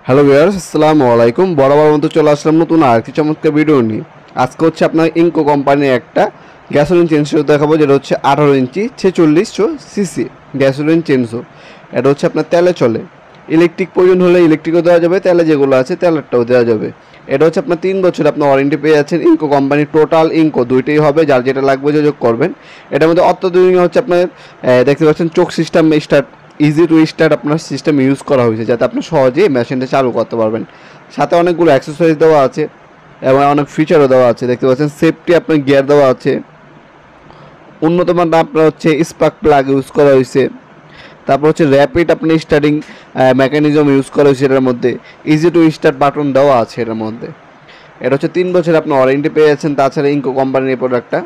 Hello viewers, আসসালামু আলাইকুম। বরাবর মতো চলে আসলাম নতুন আরেকটি চমৎকার ভিডিও নিয়ে। আজকে হচ্ছে আপনার ইনকো কোম্পানির একটা গ্যাসোলিন চেনসো দেখাবো, যেটা হচ্ছে 18 ইঞ্চি 4600 সিসি গ্যাসোলিন চেনসো। এটা হচ্ছে আপনার তেলে চলে। ইলেকট্রিক প্রয়োজন হলে ইলেকট্রিকও দেওয়া যাবে, তেলে যেগুলো আছে তেলেরটাও দেওয়া যাবে। এটা হচ্ছে আপনার 3 বছর আপনার ওয়ারেন্টি পেয়ে যাচ্ছেন। ইনকো কোম্পানির টোটাল ইনকো দুইটাই হবে, যার যেটা লাগবে যোগাযোগ করবেন। এটার মধ্যে অত্যাধুনিক হচ্ছে আপনার দেখতে পাচ্ছেন চোখ system start, easy to start আপনার সিস্টেম ইউজ করা হয়েছে, যাতে আপনি সহজেই মেশিনটা চালু করতে পারবেন। সাথে অনেকগুলো অ্যাক্সেসরিজ দেওয়া আছে এবং অনেক ফিচারও দেওয়া আছে। দেখতে পাচ্ছেন সেফটি আপনার গিয়ার দেওয়া আছে। উন্নত মানের আপনার হচ্ছে স্পার্ক প্লাগ ইউজ করা হয়েছে। তারপর হচ্ছে র্যাপিড আপনি স্টার্টিং মেকানিজম ইউজ করা হয়েছে এটার মধ্যে। ইজি টু স্টার্ট বাটন দেওয়া আছে এটার মধ্যে। এটা হচ্ছে 3 বছর আপনি ওয়ারেন্টি পেয়ে যাচ্ছেন। তাছাড়া ইনকো কোম্পানির এই প্রোডাক্টটা,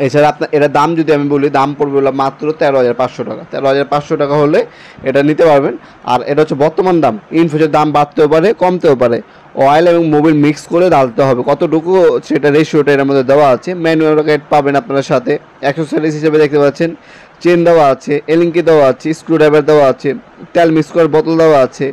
এছাড়া আপনার এটার দাম যদি আমি বলি, দাম পড়বে হলো মাত্র 13,500 টাকা। 13,500 টাকা হলে এটা নিতে পারবেন। আর এটা হচ্ছে বর্তমান দাম। ইন ফিউচার দাম বাড়তেও পারে, কমতেও পারে। অয়েল এবং মোবিল মিক্স করে ডালতে হবে, কতটুকু সেটা রেশিওটা এর মধ্যে দেওয়া আছে। ম্যানুয়াল গাইড পাবেন আপনার সাথে। অ্যাক্সেসরিজ হিসেবে দেখতে পাচ্ছেন চেন দেওয়া আছে, এলিঙ্কি দেওয়া আছে, স্ক্রুড্রাইভার দেওয়া আছে, তেল মিক্স করার বোতল দেওয়া আছে,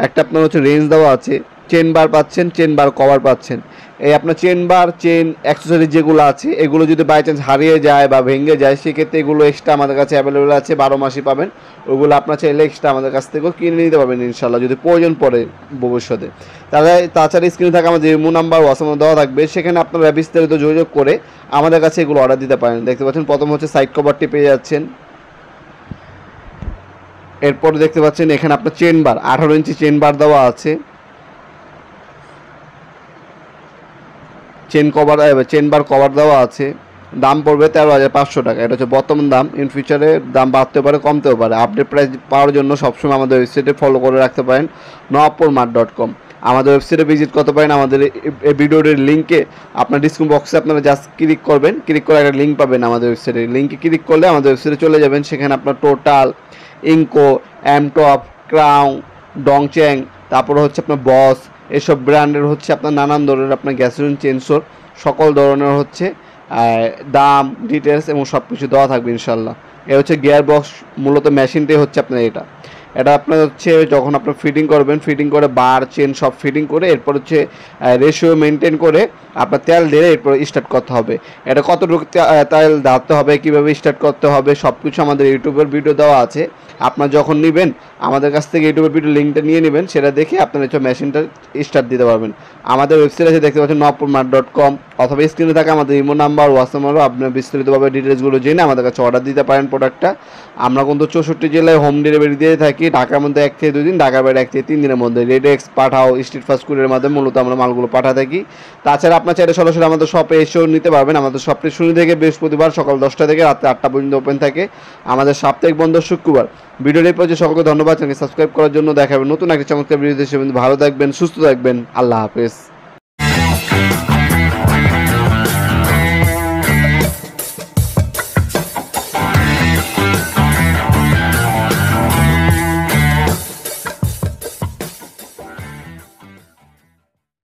একটা আপনার হচ্ছে রেঞ্জ দেওয়া আছে, চেন বার পাচ্ছেন, চেন বার কভার পাচ্ছেন। এই আপনার চেন বার, চেন অ্যাক্সেসরিজ যেগুলো আছে, এগুলো যদি বাই চান্স হারিয়ে যায় বা ভেঙে যায়, সেক্ষেত্রে এগুলো এক্সট্রা আমাদের কাছে অ্যাভেলেবেল আছে, 12 মাসই পাবেন। ওগুলো আপনার চাইলে এক্সট্রা আমাদের কাছ থেকেও কিনে নিতে পারবেন ইনশাল্লাহ, যদি প্রয়োজন পড়ে ভবিষ্যতে। তাছাড়া স্ক্রিনে থাকা আমাদের ইমো নাম্বার, হোয়াটসঅ্যাপ দেওয়া থাকবে, সেখানে আপনারা বিস্তারিত যোগাযোগ করে আমাদের কাছে এগুলো অর্ডার দিতে পারেন। দেখতে পাচ্ছেন প্রথম হচ্ছে সাইড কভারটি পেয়ে যাচ্ছেন। এরপর দেখতে পাচ্ছেন এখানে আপনার চেন বার, 18 ইঞ্চি চেন বার দেওয়া আছে। চেন বার কভার দেওয়া আছে। দাম পড়বে 13,500 টাকা। এটা হচ্ছে বর্তমান দাম। ইন ফিউচারে দাম বাড়তেও পারে, কমতেও পারে। আপডেট প্রাইস পাওয়ার জন্য সবসময় আমাদের ওয়েবসাইটে ফলো করে রাখতে পারেন, nowapurmart.com। আমাদের ওয়েবসাইটে ভিজিট করতে পারেন। আমাদের এই ভিডিওর লিঙ্কে আপনার ডিসক্রিপশন বক্সে আপনারা জাস্ট ক্লিক করবেন, ক্লিক করে একটা লিঙ্ক পাবেন আমাদের ওয়েবসাইটে। লিঙ্কে ক্লিক করলে আমাদের ওয়েবসাইটে চলে যাবেন। সেখানে আপনার টোটাল, ইনকো, এমটপ, ক্রাউন, ডংচ্যাং, তারপরে হচ্ছে আপনার বস, এসব ব্র্যান্ডের হচ্ছে আপনার নানান ধরনের আপনার গ্যাসোলিন চেনসোর সকল ধরনের হচ্ছে দাম, ডিটেলস এবং সব কিছু দেওয়া থাকবে ইনশাল্লাহ। এ হচ্ছে গিয়ার বক্স, মূলত মেশিনটাই হচ্ছে আপনার এটা আপনার হচ্ছে যখন আপনার ফিটিং করবেন, ফিটিং করে বার চেন সব ফিটিং করে এরপর হচ্ছে রেশিও মেনটেন করে আপনার তেল দিয়ে এরপর স্টার্ট করতে হবে। এটা কতটুকু তেল ঢালতে হবে, কীভাবে স্টার্ট করতে হবে, সব কিছু আমাদের ইউটিউবের ভিডিও দেওয়া আছে। আপনার যখন নেবেন আমাদের কাছ থেকে ইউটিউবের ভিডিও লিঙ্কটা নিয়ে নেবেন, সেটা দেখে আপনার হচ্ছে মেশিনটা স্টার্ট দিতে পারবেন। আমাদের ওয়েবসাইট আছে, দেখতে পাচ্ছেন nowapurmart.com, অথবা স্ক্রিনে থাকে আমাদের ইমো নাম্বার, হোয়াটসঅ্যাপ নাম্বার। আপনার বিস্তারিতভাবে ডিটেলসগুলো জেনে আমাদের কাছে অর্ডার দিতে পারেন প্রোডাক্টটা। আমরা কিন্তু 64 জেলায় হোম ডেলিভারি দিয়ে থাকি। ঢাকার মধ্যে 1 থেকে 2 দিন, ঢাকার বাইরে 1 থেকে 3 দিনের মধ্যে। রেডেক্স, পাঠাও, স্ট্রিট ফাস্ট ফুডের মাধ্যমে মূলত আমরা মালগুলো পাঠা থাকি। তাছাড়া আপনার চাইলে সরাসরি আমাদের শপে এসেও নিতে পারবেন। আমাদের শপটি শনি থেকে বৃহস্পতিবার সকাল 10টা থেকে রাত্রে 8টা পর্যন্ত ওপেন থাকে। আমাদের সাপ্তাহিক বন্ধ শুক্রবার। ভিডিওর এই পর্যায়ে সকলকে ধন্যবাদ। চ্যানেলকে সাবস্ক্রাইব করার জন্য। দেখাবেন নতুন একটা চমৎকার ভিডিও দেশে। ভালো থাকবেন, সুস্থ থাকবেন। আল্লাহ হাফেজ।